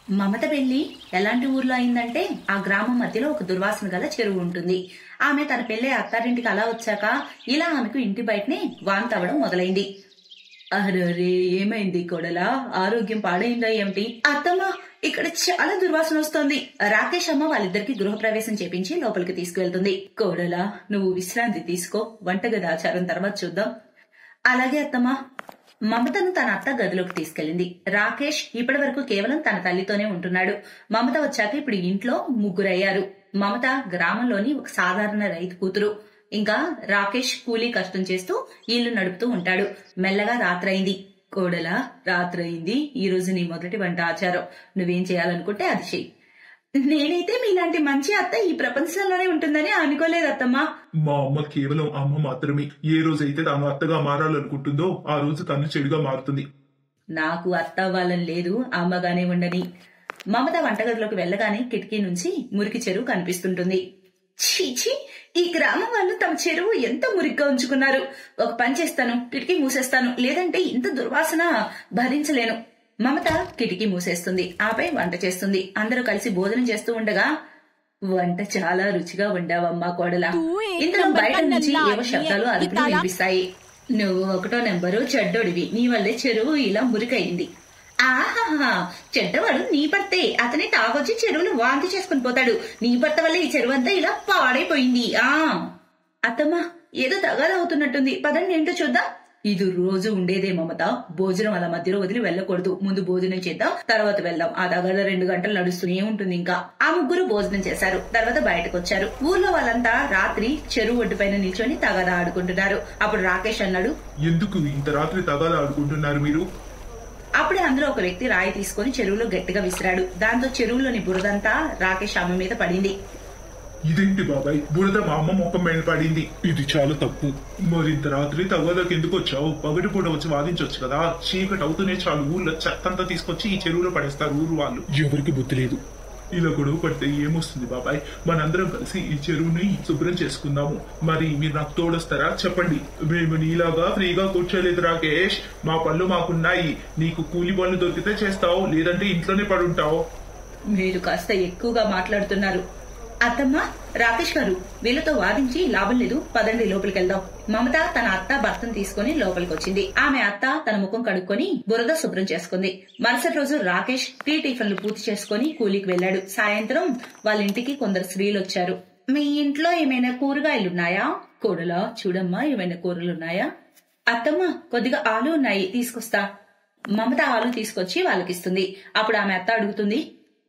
మమత పెళ్లి ఎలాంటి ఊర్లో అయిందంటే ఆ గ్రామం మధ్యలో ఒక దుర్వాసన గల చెరువు ఉంటుంది. ఆమె తన పెళ్లి అత్తారింటికి అలా వచ్చాక ఇలా ఆమెకు ఇంటి బయటనే వాంతి అవ్వడం మొదలైంది. అరే, ఏమైంది కోడలా? ఆరోగ్యం పాడైందా ఏమిటి? అత్తమ్మ, ఇక్కడ చాలా దుర్వాసన వస్తోంది. రాకేష్ అమ్మ వాళ్ళిద్దరికి గృహప్రవేశం చేపించి లోపలికి తీసుకువెళ్తుంది. కోడలా, నువ్వు విశ్రాంతి తీసుకో, వంటగది ఆచారం తర్వాత చూద్దాం. అలాగే అత్తమ్మ. మమతను తన అత్త గదిలోకి తీసుకెళ్లింది. రాకేష్ ఇప్పటి వరకు కేవలం తన తల్లితోనే ఉంటున్నాడు. మమత వచ్చాక ఇప్పుడు ఇంట్లో ముగ్గురయ్యారు. మమత గ్రామంలోని ఒక సాధారణ రైతు కూతురు. ఇంకా రాకేష్ కూలీ కష్టం చేస్తూ ఇల్లు నడుపుతూ ఉంటాడు. మెల్లగా రాత్రయింది. కోడలా, రాత్రయింది. ఈ రోజు నీ మొదటి వంట ఆచారం. నువ్వేం చేయాలనుకుంటే అది చెయ్యి. నేనైతే మీలాంటి మంచి అత్త ఈ ప్రపంచంలోనే ఉంటుందని అనుకోలేదత్తమ్మా. మా అమ్మ కేవలం అమ్మ మాత్రమే. ఏ రోజైతే తాను అత్తగా మారాలనుకుంటుందో ఆ రోజు తను చెడుగా మారుతుంది. నాకు అత్త అవ్వాలని లేదు, అమ్మగానే ఉండని. మమత వంటగదిలోకి వెళ్లగానే కిటికీ నుంచి మురికి చెరువు కనిపిస్తుంటుంది. చీచి, ఈ గ్రామం వాళ్ళు తమ చెరువు ఎంత మురిగ్గా ఉంచుకున్నారు. ఒక పని చేస్తాను, కిటికీ మూసేస్తాను, లేదంటే ఇంత దుర్వాసన భరించలేను. మమత కిటికీ మూసేస్తుంది. ఆపై వంట చేస్తుంది. అందరూ కలిసి భోజనం చేస్తూ ఉండగా, వంట చాలా రుచిగా వండావమ్మా కోడలా. ఇంతలో బయట నుంచి ఏవో శబ్దాలు అదుపులు వినిపిస్తాయి. నువ్వు 1వ నెంబరు చెడ్డోడివి, నీ వల్లే చెరువు ఇలా మురికయింది. ఆహాహా, చెడ్డవాడు నీ భర్తే. అతనే తాగొచ్చి చెరువులు వాంతి చేసుకుని పోతాడు. నీ భర్త వల్ల ఈ చెరువు అంతా ఇలా పాడైపోయింది. అత్తమ్మా, ఏదో తగాదా అవుతున్నట్టుంది. పదండి ఏంటో చూద్దాం. ఇది రోజు ఉండేదే మమత. భోజనం అలా మధ్యలో వదిలి వెళ్ళకూడదు. ముందు భోజనం చేద్దాం, తర్వాత వెళ్దాం. ఆ తగాదా 2 గంటలు నడుస్తూనే ఉంటుంది. ఇంకా ఆ ముగ్గురు భోజనం చేశారు. తర్వాత బయటకు వచ్చారు. ఊర్లో వాళ్ళంతా రాత్రి చెరువు ఒడ్డు పైన నిల్చొని తగాదా ఆడుకుంటున్నారు. అప్పుడు రాకేష్ అన్నాడు, ఎందుకు ఇంత రాత్రి తగాదా ఆడుకుంటున్నారు మీరు? అప్పుడే అందులో ఒక వ్యక్తి రాయి తీసుకుని చెరువులో గట్టిగా విసిరాడు. దాంతో చెరువులోని బురదంతా రాకేష్ అమ్మ మీద పడింది. ఇదేంటి బాబాయ్, బురద మా అమ్మ మొక్కం మీద పడింది. ఇది చాలా తప్పు. మరింత రాత్రి తగాదాకి ఎందుకు వచ్చావు? పగటి పూట వచ్చి వాదించవచ్చు కదా. చీకటి అవుతూనే చాలు ఊర్లో చెత్తంతా తీసుకొచ్చి ఈ చెరువులో పడేస్తారు ఊరు వాళ్ళు. ఎవరికి బుద్ధి లేదు. ఇలా గొడవ పడితే ఏమొస్తుంది బాబాయ్? మనందరం కలిసి ఈ చెరువుని శుభ్రం చేసుకుందాము. మరి మీరు నాకు తోడొస్తారా? చెప్పండి. మేము నీలాగా ఫ్రీగా కూర్చోలేదు రాకేష్. మా పళ్ళు మాకున్నాయి. నీకు కూలి పనులు దొరికితే చేస్తావు, లేదంటే ఇంట్లోనే పడుంటావు. మీరు కాస్త ఎక్కువగా మాట్లాడుతున్నారు. అత్తమ్మ, రాకేష్ గారు, వీళ్ళతో వాదించి లాభం లేదు. పదండి లోపలికి వెళ్దాం. మమత తన అత్త భర్తను తీసుకుని లోపలికి వచ్చింది. ఆమె అత్త తన ముఖం కడుక్కొని బురద శుభ్రం చేసుకుంది. మరుసటి రోజు రాకేష్ టిఫిన్లు పూర్తి చేసుకుని కూలీకి వెళ్లాడు. సాయంత్రం వాళ్ళ ఇంటికి కొందరు స్త్రీలు వచ్చారు. మీ ఇంట్లో ఏమైనా కూరగాయలున్నాయా? కోడలా, చూడమ్మా, ఏమైనా కూరలున్నాయా? అత్తమ్మ, కొద్దిగా ఆలు ఉన్నాయి, తీసుకొస్తా. మమత ఆలు తీసుకొచ్చి వాళ్ళకిస్తుంది. అప్పుడు ఆమె అత్త అడుగుతుంది,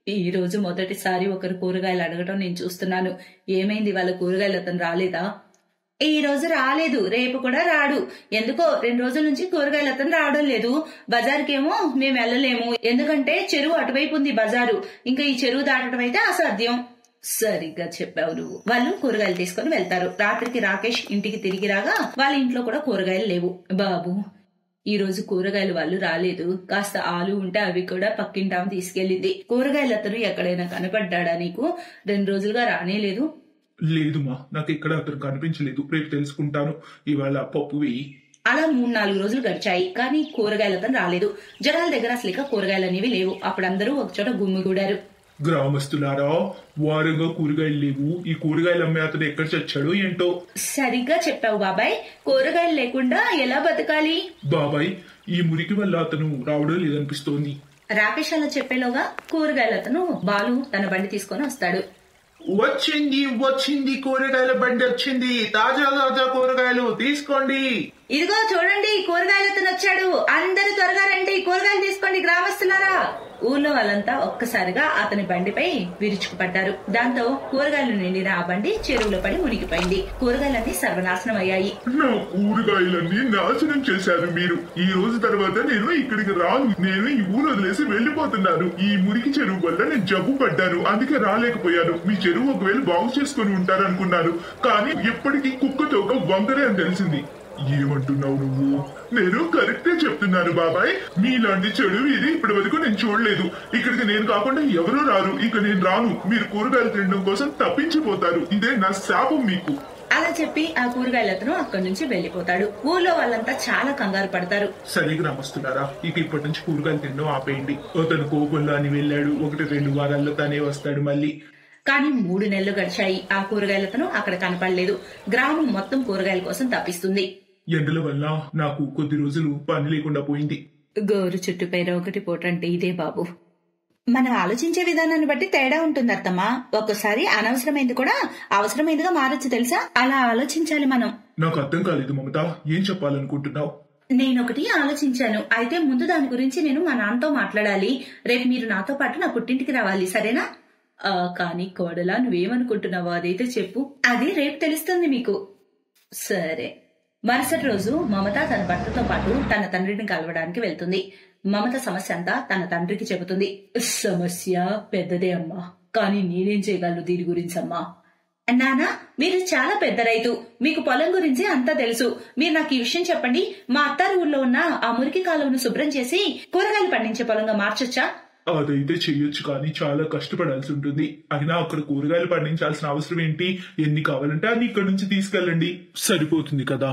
ఈ రోజు మొదటిసారి ఒకరు కూరగాయలు అడగటం నేను చూస్తున్నాను. ఏమైంది, వాళ్ళ కూరగాయలు అతను రాలేదా? ఈ రోజు రాలేదు, రేపు కూడా రాడు. ఎందుకో 2 రోజుల నుంచి కూరగాయలు అతను రావడం లేదు. బజార్కేమో మేము వెళ్ళలేము, ఎందుకంటే చెరువు అటువైపు ఉంది బజారు. ఇంకా ఈ చెరువు దాటడం అయితే అసాధ్యం. సరిగ్గా చెప్పావు నువ్వు. వాళ్ళు కూరగాయలు తీసుకుని వెళ్తారు. రాత్రికి రాకేష్ ఇంటికి తిరిగి రాగా వాళ్ళ ఇంట్లో కూడా కూరగాయలు లేవు. బాబు, ఈ రోజు కూరగాయలు వాళ్ళు రాలేదు. కాస్త ఆలు ఉంటే అవి కూడా పక్కింటాము తీసుకెళ్లింది. కూరగాయలు అతను ఎక్కడైనా కనపడ్డా నీకు? 2 రోజులుగా రానే లేదు. లేదు మా, నాకు ఎక్కడ అతను కనిపించలేదు. రేపు తెలుసుకుంటాను. ఇవాళ పప్పు వేయి. అలా 3-4 రోజులు గడిచాయి. కానీ కూరగాయలు అతను రాలేదు. జనాల దగ్గర అసలు కూరగాయలు అనేవి లేవు. అప్పుడు అందరూ ఒకచోట గుమ్మిగూడారు. గ్రామస్తులారా, వారంగా కూరగాయలు లేవు. ఈ కూరగాయలు అమ్మే అతను ఎక్కడ చచ్చాడో ఏంటో. సరిగ్గా చెప్పావు బాబాయ్. కూరగాయలు లేకుండా ఎలా బతకాలి? బాబాయ్, ఈ మురికి వల్ల అతను రావడం లేదనిపిస్తోంది. రాకేష్ అలా చెప్పేలోగా కూరగాయలు అతను బాలు తన బండి తీసుకొని వస్తాడు. వచ్చింది కూరగాయల బండి వచ్చింది. తాజా తాజా కూరగాయలు తీసుకోండి. ఇదిగో చూడండి, కూరగాయలు అతను వచ్చాడు. అందరూ త్వరగా రండి, కూరగాయలు తీసుకోండి గ్రామస్తులారా. ఊర్లో వాళ్ళంతా ఒక్కసారిగా అతని బండిపై విరుచుకుపడ్డారు. దాంతో కూరగాయలు నిండిన ఆ బండి చెరువులో పడి మునిగిపోయింది. కూరగాయలన్నీ సర్వనాశనం అయ్యాయి. నా కూరగాయలన్నీ నాశనం చేశారు మీరు. ఈ రోజు తర్వాత నేను ఇక్కడికి రాను. నేను ఈ ఊరు వదిలేసి వెళ్లిపోతున్నాను. ఈ మురికి చెరువు వల్ల నేను జబ్బు పడ్డాను, అందుకే రాలేకపోయాను. మీ చెరువు ఒకవేళ బాగు చేసుకుని ఉంటారనుకున్నాను, కానీ ఎప్పటికీ కుక్కతో ఒక వంకరే అని తెలిసింది. ఏమంటున్నావు నువ్వు? నేను కరెక్టే చెప్తున్నాను బాబాయ్. మీలాంటి చెడు ఇది ఇప్పటి వరకు నేను చూడలేదు. ఇక్కడికి నేను కాకుండా ఎవరూ రారు. ఇక నేను రాను. మీరు కూరగాయలు తినడం కోసం తప్పించిపోతారు. ఇదే నా శాపం మీకు. అలా చెప్పి ఆ కూరగాయల అతను అక్కడి నుంచి వెళ్లిపోతాడు. ఊర్లో వాళ్ళంతా చాలా కంగారు పడతారు. సరే గ్రామస్తులారా, ఇక ఇప్పటి నుంచి కూరగాయలు తినడం ఆపేయండి. అతను కోపంలో అని వెళ్ళాడు, 1-2 వారాల్లో తనే వస్తాడు మళ్ళీ. కానీ 3 నెలలు గడిచాయి. ఆ కూరగాయలతను అక్కడ కనపడలేదు. గ్రామం మొత్తం కూరగాయల కోసం తప్పిస్తుంది. ఎండల వల్ల నాకు కొద్ది రోజులు పని లేకుండా పోయింది. గోరు చుట్టుపై ఒకటి పోటంటే ఇదే బాబు. మనం ఆలోచించే విధానాన్ని బట్టి తేడా ఉంటుంది అత్తమ్మా. ఒక్కోసారి అనవసరమైంది కూడా అవసరమైందిగా మారచ్చు తెలుసా. అలా ఆలోచించాలి మనం. నాకు అర్థం కాలేదు మమత, ఏం చెప్పాలనుకుంటున్నావు? నేనొకటి ఆలోచించాను. అయితే ముందు దాని గురించి నేను మా నాన్నతో మాట్లాడాలి. రేపు మీరు నాతో పాటు నా పుట్టింటికి రావాలి, సరేనా? కానీ కోడలా, నువ్వేమనుకుంటున్నావో అదైతే చెప్పు. అది రేపు తెలుస్తుంది మీకు. సరే. మరుసటి రోజు మమత తన భర్తతో పాటు తన తండ్రిని కలవడానికి వెళ్తుంది. మమత సమస్య అంతా తన తండ్రికి చెబుతుంది. సమస్య పెద్దదే అమ్మా, కానీ నేనేం చేయగలను దీని గురించి అమ్మా? నానా, మీరు చాలా పెద్ద రైతు, మీకు పొలం గురించి అంతా తెలుసు. మీరు నాకు ఈ విషయం చెప్పండి. మా అత్తారి ఊర్లో ఉన్న ఆ మురికి కాలువను శుభ్రం చేసి కూరగాయలు పండించే పొలంగా మార్చొచ్చా? అదైతే చెయ్యొచ్చు, కానీ చాలా కష్టపడాల్సి ఉంటుంది. అయినా అక్కడ కూరగాయలు పండించాల్సిన అవసరం ఏంటి? ఎన్ని కావాలంటే అన్ని ఇక్కడ నుంచి తీసుకెళ్ళండి, సరిపోతుంది కదా.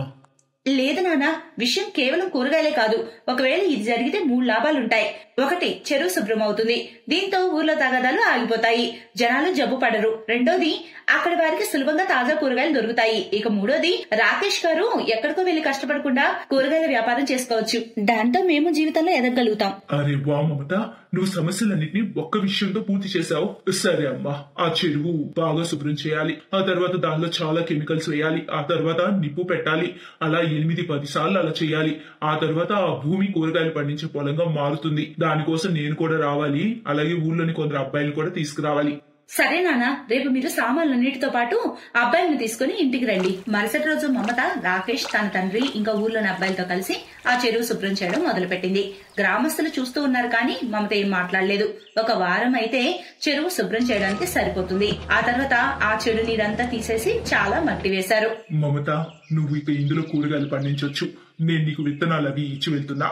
లేదు నాన్న, విషయం కేవలం కూరగాయలే కాదు. ఒకవేళ ఇది జరిగితే 3 లాభాలుంటాయి. ఒకటి, చెరువు శుభ్రం అవుతుంది. దీంతో ఊర్లో తగాదాలు ఆగిపోతాయి, జనాలు జబ్బు పడరు. రెండోది, అక్కడి వారికి సులభంగా తాజా కూరగాయలు దొరుకుతాయి. ఇక మూడోది, రాకేష్ గారు ఎక్కడికో వెళ్లి కష్టపడకుండా కూరగాయల వ్యాపారం చేసుకోవచ్చు. దాంతో మేము జీవితంలో ఎదగలుగుతాం. అరే వా మమత, నువ్వు సమస్యలన్నింటినీ ఒక్క విషయంతో పూర్తి చేశావు. సరే అమ్మా, ఆ చెరువు బాగా శుభ్రం చేయాలి. ఆ తర్వాత దానిలో చాలా కెమికల్స్ వేయాలి. ఆ తర్వాత నిప్పు పెట్టాలి. అలా 8-10 సార్లు అలా చేయాలి. ఆ తర్వాత ఆ భూమి కూరగాయలు పండించే పొలంగా మారుతుంది. దానికోసం నేను కూడా రావాలి. అలాగే ఊర్లోని కొందరు అబ్బాయిలు కూడా తీసుకురావాలి. సరే నాన్న, రేపు మీరు సామాన్లన్నిటితో పాటు అబ్బాయిలను తీసుకుని ఇంటికి రండి. మరుసటి రోజు మమత, రాకేష్, తన తండ్రి ఇంకా ఊర్లోని అబ్బాయిలతో కలిసి ఆ చెరువు శుభ్రం చేయడం మొదలుపెట్టింది. గ్రామస్తులు చూస్తూ ఉన్నారు, కానీ మమత ఏం మాట్లాడలేదు. 1 వారం అయితే చెరువు శుభ్రం చేయడానికి సరిపోతుంది. ఆ తర్వాత ఆ చెడు నీరంతా తీసేసి చాలా మట్టి వేశారు. మమత, నువ్వు ఇక ఇందులో కూరగాయలు పండించొచ్చు. నేను నీకు విత్తనాలు అవి ఇచ్చి వెళ్తున్నా.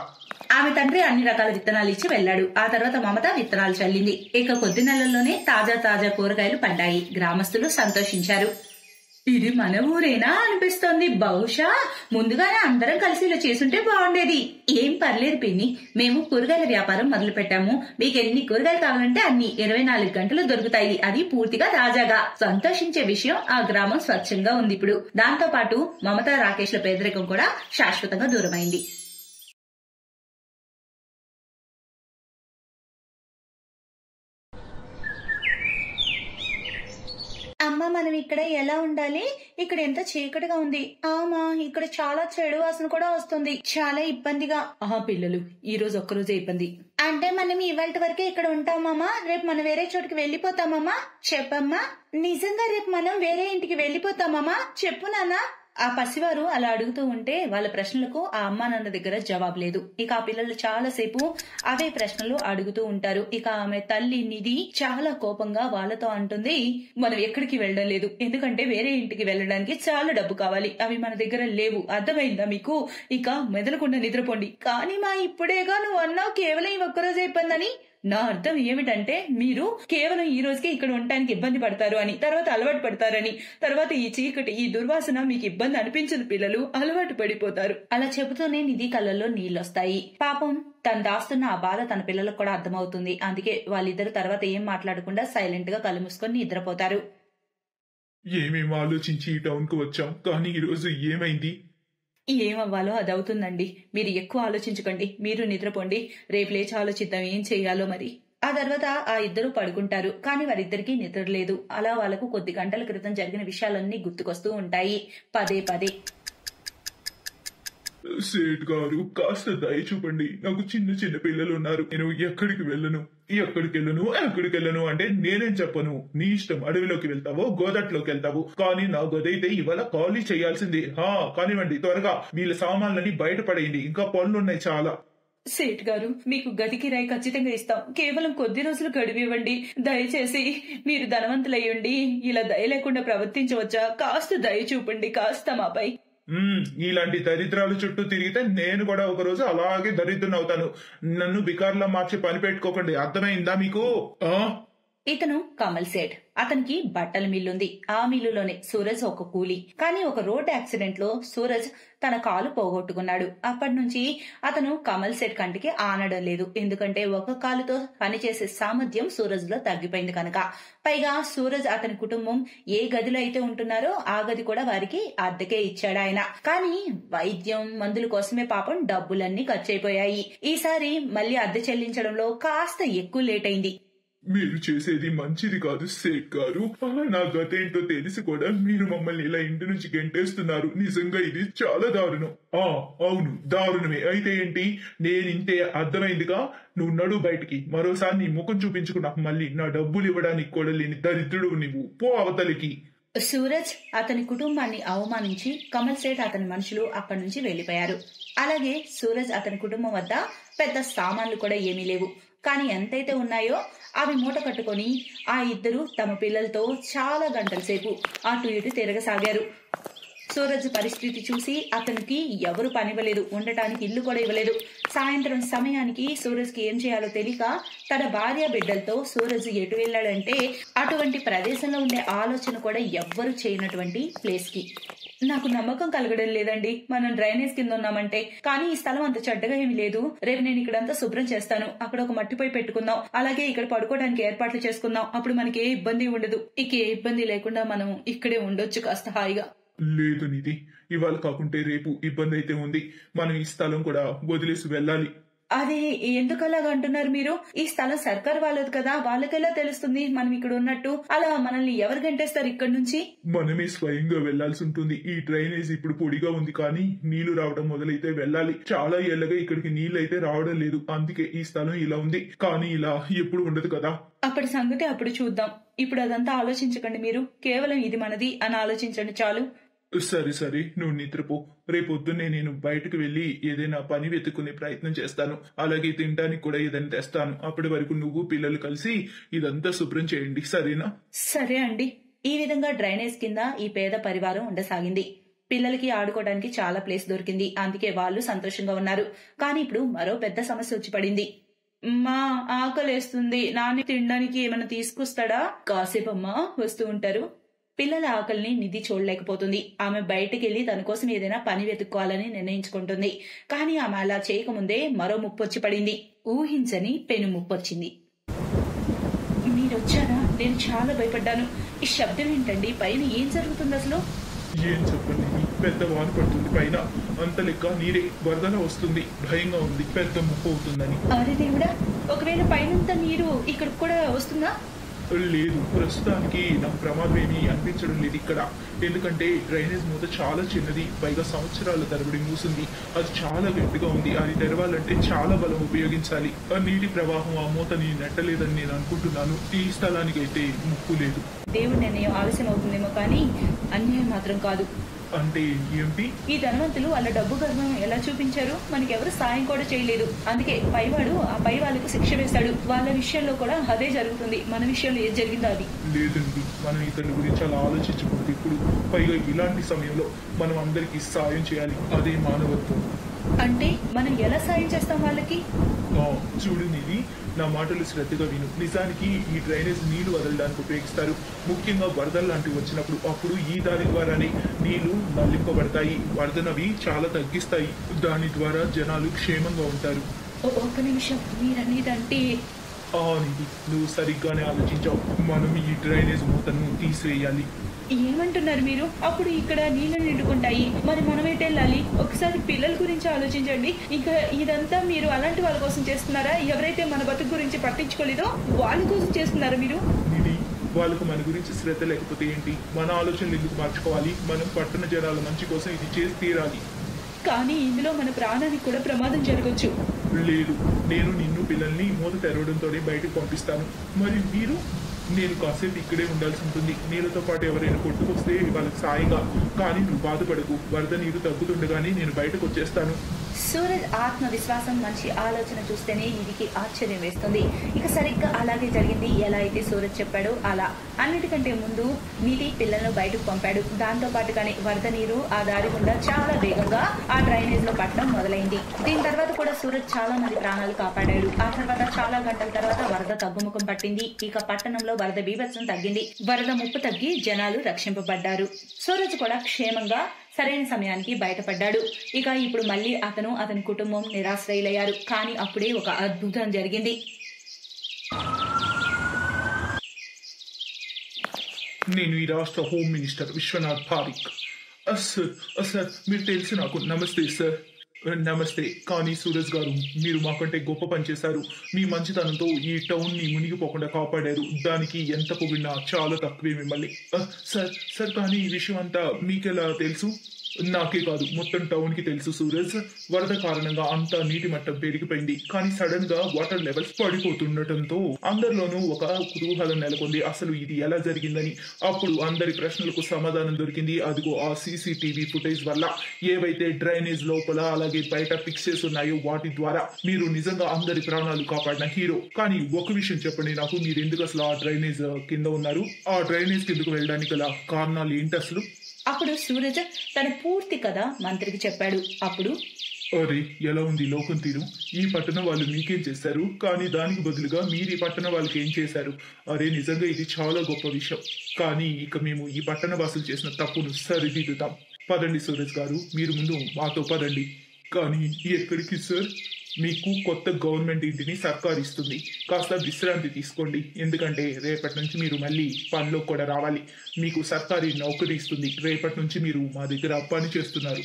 ఆమె తండ్రి అన్ని రకాల విత్తనాలు ఇచ్చి వెళ్లాడు. ఆ తర్వాత మమత విత్తనాలు చల్లింది. ఇక కొద్ది నెలల్లోనే తాజా కూరగాయలు పండాయి. గ్రామస్తులు సంతోషించారు. ఇది మన ఊరేనా అనిపిస్తోంది. బహుశా ముందుగానే అందరం కలిసి ఇలా చేసుంటే బాగుండేది. ఏం పర్లేదు పిన్ని, మేము కూరగాయల వ్యాపారం మొదలు పెట్టాము. మీకు ఎన్ని కూరగాయలు కావాలంటే అన్ని 24 గంటలు దొరుకుతాయి. అది పూర్తిగా తాజాగా. సంతోషించే విషయం, ఆ గ్రామం స్వచ్ఛంగా ఉంది ఇప్పుడు. దాంతో పాటు మమత, రాకేష్ల పేదరికం కూడా శాశ్వతంగా దూరమైంది. అమ్మ, మనం ఇక్కడ ఎలా ఉండాలి? ఇక్కడ ఎంత చీకటిగా ఉంది. ఆమా, ఇక్కడ చాలా చెడు వాసన కూడా వస్తుంది. చాలా ఇబ్బందిగా. పిల్లలు, ఈ రోజు ఒక్కరోజే ఇబ్బంది అంటే మనం ఇవాళ వరకే ఇక్కడ ఉంటామమ్మా. రేపు మనం వేరే చోటుకి వెళ్లిపోతామమ్మా. చెప్పమ్మా, నిజంగా రేపు మనం వేరే ఇంటికి వెళ్లిపోతామమ్మా? చెప్పు నాన్న. ఆ పసివారు అలా అడుగుతూ ఉంటే వాళ్ళ ప్రశ్నలకు ఆ అమ్మా నాన్న దగ్గర జవాబు లేదు. ఇక ఆ పిల్లలు చాలాసేపు అవే ప్రశ్నలు అడుగుతూ ఉంటారు. ఇక ఆమె తల్లి నిధి చాలా కోపంగా వాళ్ళతో అంటుంది, మనం ఎక్కడికి వెళ్ళడం లేదు, ఎందుకంటే వేరే ఇంటికి వెళ్ళడానికి చాలా డబ్బు కావాలి. అవి మన దగ్గర లేవు. అర్థమైందా మీకు? ఇక మెదలకుండా నిద్రపోండి. కానీ మా ఇప్పుడేగా నువ్వు అన్నావు కేవలం ఈ ఒక్కరోజే ఇబ్బందని. నా అర్థం ఏమిటంటే మీరు కేవలం ఈ రోజుకే ఇక్కడ ఉండటానికి ఇబ్బంది పడతారు అని, తర్వాత అలవాటు పడతారని. తర్వాత ఈ చీకటి, ఈ దుర్వాసన మీకు ఇబ్బంది అనిపించదు పిల్లలు, అలవాటు పడిపోతారు. అలా చెబుతూనే నిధి కళ్ళల్లో నీళ్లొస్తాయి. పాపం తను దాస్తున్న ఆ బాధ తన పిల్లలకు కూడా అర్థమవుతుంది. అందుకే వాళ్ళిద్దరు తర్వాత ఏం మాట్లాడకుండా సైలెంట్ గా కళ్ళు మూసుకొని నిద్రపోతారు. ఏమేమి ఆలోచించి ఈ టౌన్ కు వచ్చాం, కానీ ఈ రోజు ఏమైంది? ఏమవ్వాలో అది అవుతుందండి. మీరు ఎక్కువ ఆలోచించకండి, మీరు నిద్రపోండి. రేపు లేచి ఆలోచిద్దాం ఏం చెయ్యాలో మరి. ఆ తర్వాత ఆ ఇద్దరు పడుకుంటారు. కానీ వారిద్దరికీ నిద్ర లేదు. అలా వాళ్లకు కొద్ది గంటల క్రితం జరిగిన విషయాలన్నీ గుర్తుకొస్తూ ఉంటాయి పదే. సేట్ గారు, కాస్త దయ చూపండి. నాకు చిన్న పిల్లలు ఉన్నారు. నేను ఎక్కడికి వెళ్ళను అంటే నేనేం చెప్పను. నీ ఇష్టం. అడవిలోకి వెళ్తావో గోదట్లోకి వెళ్తావు, కానీ నా గదైతే ఇవాళ ఖాళీ చేయాల్సిందే. కానివ్వండి, త్వరగా వీళ్ళ సామాన్లని బయటపడేయండి, ఇంకా పనులున్నాయి చాలా. సేట్ గారు, మీకు గది కిరాయి ఖచ్చితంగా ఇస్తాం. కేవలం కొద్ది రోజులు గడివివ్వండి. దయచేసి మీరు ధనవంతులయ్యండి. ఇలా దయ లేకుండా ప్రవర్తించవచ్చా? కాస్త దయ చూపండి, కాస్త మాపై. ఇలాంటి దరిద్రాలు చుట్టూ తిరిగితే నేను కూడా ఒక రోజు అలాగే దరిద్రం అవుతాను. నన్ను బికార్లా మార్చి పని పెట్టుకోకండి, అర్థమైందా మీకు? ఇతను కమల్ సేఠ్. అతనికి బట్టల మిల్లుంది. ఆ మిల్లులోనే సూరజ్ ఒక కూలీ. కానీ ఒక రోడ్ యాక్సిడెంట్ లో సూరజ్ తన కాలు పోగొట్టుకున్నాడు. అప్పటి నుంచి అతను కమల్ సేఠ్ కంటికి ఆనడం లేదు. ఎందుకంటే ఒక కాలుతో పనిచేసే సామర్థ్యం సూరజ్ లో తగ్గిపోయింది కనుక. పైగా సూరజ్ అతని కుటుంబం ఏ గదిలో అయితే ఉంటున్నారో ఆ గది కూడా వారికి అద్దెకే ఇచ్చాడు ఆయన. కానీ వైద్యం మందుల కోసమే పాపం డబ్బులన్నీ ఖర్చయిపోయాయి. ఈసారి మళ్లీ అద్దె చెల్లించడంలో కాస్త ఎక్కువ లేట్ అయింది. మీరు చేసేది మంచిది కాదు సేట్ గారు. నా గతేంటో తెలిసి కూడా మీరు మమ్మల్ని ఇలా ఇంటి నుంచి గెంటేస్తున్నారు. నిజంగా ఇది చాలా దారుణం. అవును దారుణమే. అయితే ఏంటి, నేనింతే అర్థమైందిగా. నువ్వు నడు బయటికి. మరోసారి నీ ముఖం చూపించుకు నాకు మళ్ళీ నా డబ్బులు ఇవ్వడానికి కూడా లేని దరిద్రుడు నువ్వు. పో అవతలికి. సూరజ్ అతని కుటుంబాన్ని అవమానించి కమల్ సేఠ్ అతని మనుషులు అక్కడి నుంచి వెళ్లిపోయారు. అలాగే సూరజ్ అతని కుటుంబం వద్ద పెద్ద సామాన్లు కూడా ఏమీ లేవు. కానీ ఎంతైతే ఉన్నాయో అవి మూట కట్టుకుని ఆ ఇద్దరు తమ పిల్లలతో చాలా గంటల సేపు అటు ఇటు తిరగసాగారు. సూరజ్ పరిస్థితి చూసి అతనికి ఎవరు పనివ్వలేదు, ఉండటానికి ఇల్లు కూడా ఇవ్వలేదు. సాయంత్రం సమయానికి సూరజ్ కి ఏం చేయాలో తెలియక తన భార్య బిడ్డలతో సూరజ్ ఎటు వెళ్లాడంటే అటువంటి ప్రదేశంలో ఉండే ఆలోచన కూడా ఎవ్వరు చేయనటువంటి ప్లేస్ కి. నాకు నమ్మకం కలగడం లేదండి. మనం డ్రైనేజ్ కింద ఉన్నామంటే. కానీ ఈ స్థలం అంత చెడ్డగా ఏమీ లేదు. రేపు నేను ఇక్కడంతా శుభ్రం చేస్తాను. అక్కడ ఒక మట్టిపోయి పెట్టుకుందాం. అలాగే ఇక్కడ పడుకోవడానికి ఏర్పాట్లు చేసుకుందాం. అప్పుడు మనకి ఏ ఇబ్బంది ఉండదు. ఇక ఏ ఇబ్బంది లేకుండా మనం ఇక్కడే ఉండొచ్చు కాస్త హాయిగా. లేదు నిధి, ఇవాళ కాకుంటే రేపు ఇబ్బంది అయితే ఉంది. మనం ఈ స్థలం కూడా వదిలేసి వెళ్ళాలి. అదే ఎందుకలాగా అంటున్నారు మీరు? ఈ స్థలం సర్కార్ వాళ్ళది కదా, వాళ్ళకెలా తెలుస్తుంది మనం ఇక్కడ ఉన్నట్టు? అలా మనల్ని ఎవరు గంటేస్తారు ఇక్కడి నుంచి? మనమే స్వయంగా వెళ్లాల్సి ఉంటుంది. ఈ డ్రైనేజ్ ఇప్పుడు పొడిగా ఉంది, కానీ నీళ్లు రావడం మొదలైతే వెళ్ళాలి. చాలా ఏళ్లగా ఇక్కడికి నీళ్లు అయితే రావడం లేదు. అందుకే ఈ స్థలం ఇలా ఉంది. కానీ ఇలా ఎప్పుడు ఉండదు కదా. అప్పటి సంగతి అప్పుడు చూద్దాం. ఇప్పుడు అదంతా ఆలోచించకండి. మీరు కేవలం ఇది మనది అని ఆలోచించండి చాలు. సరే నువ్వు నిద్రపో. రేపొద్దున్నే నేను బయటకు వెళ్లి ఏదైనా పని వెతుక్కునే ప్రయత్నం చేస్తాను. అలాగే తినడానికి కూడా ఏదైనా తెస్తాను. అప్పటి వరకు నువ్వు పిల్లలు కలిసి ఇదంతా శుభ్రం చేయండి, సరేనా? సరే అండి. ఈ విధంగా డ్రైనేజ్ కింద ఈ పేద పరివారం ఉండసాగింది. పిల్లలకి ఆడుకోవడానికి చాలా ప్లేస్ దొరికింది. అందుకే వాళ్ళు సంతోషంగా ఉన్నారు. కానీ ఇప్పుడు మరో పెద్ద సమస్య వచ్చి పడింది. మా ఆకలేస్తుంది, నాన్న తినడానికి ఏమైనా తీసుకొస్తాడా? కాసేపమ్మా వస్తూ ఉంటారు. పిల్లల ఆకలిని నిధి చూడలేకపోతుంది. ఆమె బయటకెళ్లి తన కోసం ఏదైనా పని వెతుక్కోవాలని నిర్ణయించుకుంటుంది. కానీ ఆమె అలా చేయకముందే మరో ముప్పొచ్చి పడింది. ఊహించని పెను ముప్పొచ్చింది. మీరొచ్చారా? నేను చాలా భయపడ్డాను. ఈ శబ్దం ఏంటండి? పైన ఏం జరుగుతుంది అసలు? ఏం చెప్పండి, పెద్ద వాన పడుతుంది పైన. అంత లెక్క నీరే వరదలా వస్తుంది. భయంగా ఉంది, పెద్ద ముప్పు అవుతుందని. అరే దేవుడా, ఒకవేళ పైనంతా నీరు ఇక్కడ కూడా వస్తుందా? లేదు, ప్రస్తుతానికి నాకు ప్రమాదం ఏమీ అనిపించడం లేదు ఇక్కడ. ఎందుకంటే డ్రైనేజ్ మూత చాలా చిన్నది, పైగా సంవత్సరాల తరబడి మూసింది. అది చాలా గట్టిగా ఉంది. అది తెరవాలంటే చాలా బలం ఉపయోగించాలి. ఆ నీటి ప్రవాహం ఆ మూతని నెట్టలేదని నేను అనుకుంటున్నాను. ఈ స్థలానికి అయితే ముప్పు లేదు. దేవుడి నిర్ణయం ఆలస్యం అవుతుందేమో కానీ అన్యాయం మాత్రం కాదు. అంటే ఏంటి? ఈ ధనవంతులు వాళ్ళ డబ్బు గర్వం ఎలా చూపించారు? మనకెవరు సాయం కూడా చేయలేదు. అందుకే పైవాడు ఆ పై వాళ్ళకు శిక్ష వేస్తాడు. వాళ్ళ విషయంలో కూడా అదే జరుగుతుంది. మన విషయంలో ఏది జరిగిందో అది. లేదండి, మనం ఇతరుల గురించి అలా ఆలోచించకూడదు ఇప్పుడు. పైగా ఇలాంటి సమయంలో మనం అందరికి సాయం చేయాలి. అదే మానవత్వం. అంటే మనం ఎలా సాయం చేస్తాం వాళ్ళకి? చూడు నిధి, నా మాటలు శ్రద్ధగా విను. నిజానికి ఈ డ్రైనేజ్ నీళ్లు వదలడానికి ఉపయోగిస్తారు. ముఖ్యంగా వరదలు లాంటివి వచ్చినప్పుడు. అప్పుడు ఈ దాని ద్వారానే నీళ్లు మళ్లింపబడతాయి. వరదనవి చాలా తగ్గిస్తాయి. దాని ద్వారా జనాలు క్షేమంగా ఉంటారు. ఒక్క నిమిషం, మీరనేదంటే? నిధి, నువ్వు సరిగ్గానే ఆలోచించావు. మనం ఈ డ్రైనేజ్ మూతను తీసివేయాలి. ఏమంటున్నారు మీరు? అప్పుడు ఇక్కడ నీళ్లు నిండుకుంటాయి, మరి మనం ఎటు వెళ్ళాలి? ఒకసారి పిల్లల గురించి ఆలోచించండి. ఇంకా ఇదంతా మీరు అలాంటి వాళ్ళ కోసం చేస్తున్నారా? ఎవరైతే మన బతుకు గురించి పట్టించుకోలేదో వాళ్ళ కోసం చేస్తున్నారా మీరు? వాళ్ళకు మన గురించి శ్రద్ధ లేకపోతే ఏంటి? మన ఆలోచనలు ఎందుకు మార్చుకోవాలి? మనం పట్టణ జనాల మంచి కోసం ఇది చేసి తీరాలి. కానీ ఇందులో మన ప్రాణానికి కూడా ప్రమాదం జరగచ్చు. లేదు, నేను నిన్ను పిల్లల్ని మూత తెరవడంతోనే బయటకు పంపిస్తాను. మరి మీరు? నేను కాసేపు ఇక్కడే ఉండాల్సి ఉంటుంది. నీళ్ళతో పాటు ఎవరైనా కొట్టుకొస్తే వాళ్ళకి సాయంగా. కానీ నువ్వు బాధపడకు, వరద నీరు తగ్గుతుండగానే నేను బయటకు వచ్చేస్తాను. సూరజ్ ఆత్మవిశ్వాసం, మంచి ఆలోచన చూస్తేనే నిధికి ఆశ్చర్యం వేస్తుంది. ఇక సరిగ్గా అలాగే జరిగింది. ఎలా అయితే సూరజ్ చెప్పాడో అలా. అన్నిటికంటే ముందు నిధి పిల్లలను బయటకు పంపాడు. దాంతో పాటుగానే వరద నీరు ఆ దారి గుండా చాలా వేగంగా ఆ డ్రైనేజ్ లో పట్టడం మొదలైంది. దీని తర్వాత కూడా సూరజ్ చాలా మంది ప్రాణాలు కాపాడాడు. ఆ తర్వాత చాలా గంటల తర్వాత వరద తగ్గుముఖం పట్టింది. ఇక పట్టణంలో ప్రాంతాల్లో వరద బీభత్సం తగ్గింది. వరద ముప్పు తగ్గి జనాలు రక్షింపబడ్డారు. సూరజ్ కూడా క్షేమంగా సరైన సమయానికి బయటపడ్డాడు. ఇక ఇప్పుడు మళ్లీ అతని కుటుంబం నిరాశ్రయులయ్యారు. కానీ అప్పుడే ఒక అద్భుతం జరిగింది. నేను ఈ రాష్ట్ర home minister Vishwanath Parik. Sir మీరు తెలిసి నాకు. నమస్తే సార్. నమస్తే. కానీ సూరజ్ గారు, మీరు మాకంటే గొప్ప పని చేశారు. మీ మంచితనంతో ఈ టౌన్ ని మునిగిపోకుండా కాపాడారు. దానికి ఎంత పొగిడినా చాలా తక్కువే మిమ్మల్ని. సార్ కానీ ఈ విషయం అంతా మీకెలా తెలుసు? నాకే కాదు, మొత్తం టౌన్ కి తెలుసు సూరజ్. వరద కారణంగా అంతా నీటి మట్టం పెరిగిపోయింది. కానీ సడన్ గా వాటర్ లెవెల్స్ పడిపోతుండటంతో అందరిలోనూ ఒక కుతూహలం నెలకొంది, అసలు ఇది ఎలా జరిగిందని. అప్పుడు అందరి ప్రశ్నలకు సమాధానం దొరికింది. అదిగో ఆ సీసీటీవీ ఫుటేజ్ వల్ల. ఏవైతే డ్రైనేజ్ లోపల అలాగే బయట పిక్చర్స్ ఉన్నాయో వాటి ద్వారా మీరు నిజంగా అందరి ప్రాణాలు కాపాడిన హీరో. కానీ ఒక విషయం చెప్పండి నాకు, మీరు ఎందుకు అసలు ఆ డ్రైనేజ్ కింద ఉన్నారు? ఆ డ్రైనేజ్ కిందకు వెళ్ళడానికి గల కారణాలు ఏంటి అసలు? అప్పుడు సూరజ్ తన పూర్తి కథ మంత్రికి చెప్పాడు. అప్పుడు అరే, ఎలా ఉంది లోకం తీరు? ఈ పట్టణ వాళ్ళు మీకేం చేశారు, కానీ దానికి బదులుగా మీరు ఈ పట్టణ వాళ్ళకి ఏం చేశారు? అరే, నిజంగా ఇది చాలా గొప్ప విషయం. కానీ ఇక మేము ఈ పట్టణ వాసులు చేసిన తప్పును సరిదిద్దుతాం. పదండి సూరజ్ గారు, మీరు ముందు మాతో పదండి. కానీ ఎక్కడికి సార్? మీకు కొత్త గవర్నమెంట్ ఇంటిని సర్కార్ ఇస్తుంది. కాస్త విశ్రాంతి తీసుకోండి. ఎందుకంటే రేపటి నుంచి మీరు మళ్ళీ పనిలో కూడా రావాలి. మీకు సర్కారీ నౌకరీ ఇస్తుంది. రేపటి నుంచి మీరు మా దగ్గర పని చేస్తున్నారు.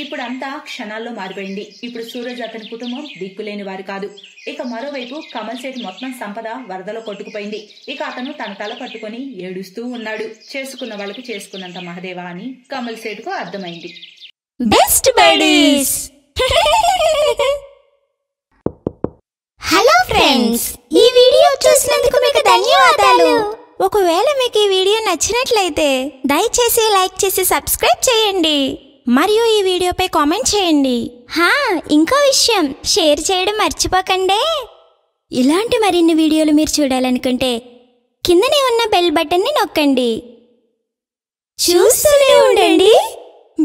ఇప్పుడు అంతా క్షణాల్లో మారిపోయింది. ఇప్పుడు సూరజ్ అతని కుటుంబం దిక్కులేని వారు కాదు. ఇక మరోవైపు కమల్ సేఠ్ మొత్తం సంపద వరదలో కొట్టుకుపోయింది. ఇక అతను తన తల పట్టుకుని ఏడుస్తూ ఉన్నాడు. చేసుకున్న వాళ్ళకు చేసుకున్నంత మహదేవా అని కమల్ సేఠ్ కు అర్థమైంది. Best buddies. హలో ఫ్రెండ్స్, ఈ వీడియో చూసినందుకు మీకు ధన్యవాదాలు. ఒకవేళ మీకు ఈ వీడియో నచ్చినట్లయితే దయచేసి లైక్ చేసి సబ్స్క్రైబ్ చేయండి మరియు ఈ వీడియోపై కామెంట్ చేయండి. ఇంకో విషయం, షేర్ చేయడం మర్చిపోకండి. ఇలాంటి మరిన్ని వీడియోలు మీరు చూడాలనుకుంటే కిందనే ఉన్న బెల్ బటన్ ని నొక్కండి. చూస్తూనే ఉండండి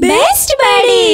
బెస్ట్ బడీ.